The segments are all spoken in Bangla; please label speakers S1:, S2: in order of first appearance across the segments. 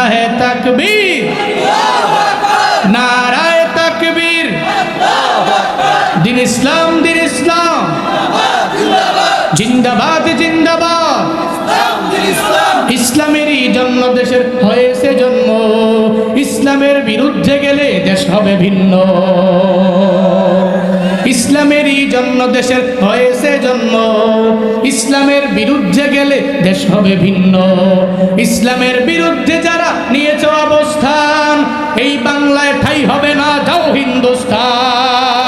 S1: লিল্লাহে তাকবীর, নারায়ে তাকবীর। দিন ইসলাম, দিন ইসলাম জিন্দাবাদ, জিন্দাবাদ। ইসলামেরই জন্য দেশের হয়েছে জন্ম, ইসলামের বিরুদ্ধে গেলে দেশ হবে ভিন্ন। ইসলামেরই জন্য দেশের হয়েছে জন্ম, ইসলামের বিরুদ্ধে গেলে দেশ হবে ভিন্ন। ইসলামের বিরুদ্ধে যারা নিয়েছে অবস্থান, এই বাংলায় ঠাই হবে না, যাও হিন্দুস্তান।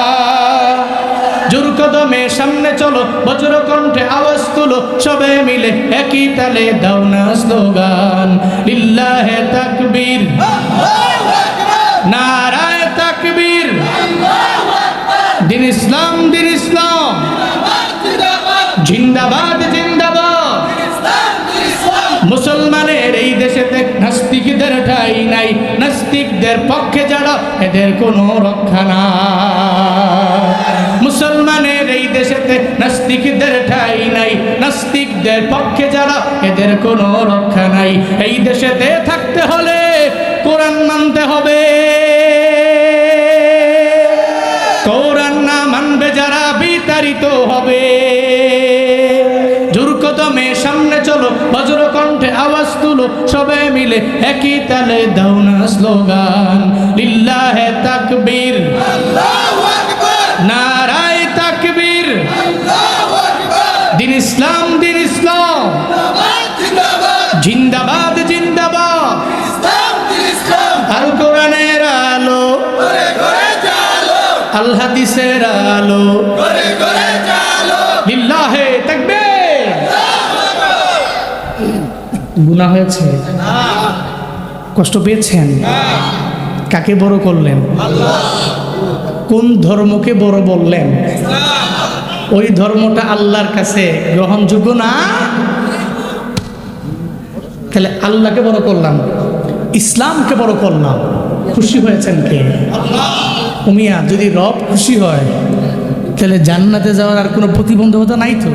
S1: জোর কদমে সামনে চলো, বজ্র কণ্ঠে আওয়াজ তুলো, সবে মিলে একই তালে দাও না স্লোগান। লিল্লাহে তাকবীর, নারায়ে তাকবীর। দিন ইসলাম, দিন ইসলাম জিন্দাবাদ, জিন্দাবাদ। মুসলমানের এই দেশেতে নাস্তিকদের ঠাঁই নাই, নাস্তিকদের পক্ষে যারা এদের কোনো রক্ষা নাই। মুসলমানের এই দেশেতে নাস্তিকদের ঠাঁই নাই, নাস্তিকদের পক্ষে যারা এদের কোনো রক্ষা নাই। এই দেশেতে থাকতে হলে কোরআন মানতে হবে, কোরআন না মানবে যারা বিতাড়িত হবে। জোর কদমে সামনে চলো, বজ্র কণ্ঠে আওয়াজ তুলো, সবে মিলে একই তালে দাও না স্লোগান। লিল্লাহে তাকবীর, নারায়ে তাকবীর। দিন ইসলাম, দিন ইসলাম জিন্দাবাদ, জিন্দাবাদ। আল কোরআনের আলো, আল হাদিসের আলো, লিল্লাহে তাকবীর। গুনাহ হয়েছে, কষ্ট পেয়েছেন, কাকে বড় করলেন? কোন ধর্মকে বড় বললেন? ওই ধর্মটা আল্লাহর কাছে গ্রহণযোগ্য না। তাহলে আল্লাহকে বড় করলাম, ইসলামকে বড় করলাম, খুশি হয়েছেন কে? উমিয়া, যদি রব খুশি হয় তাহলে জান্নাতে যাওয়ার আর কোনো প্রতিবন্ধকতা নাই তো।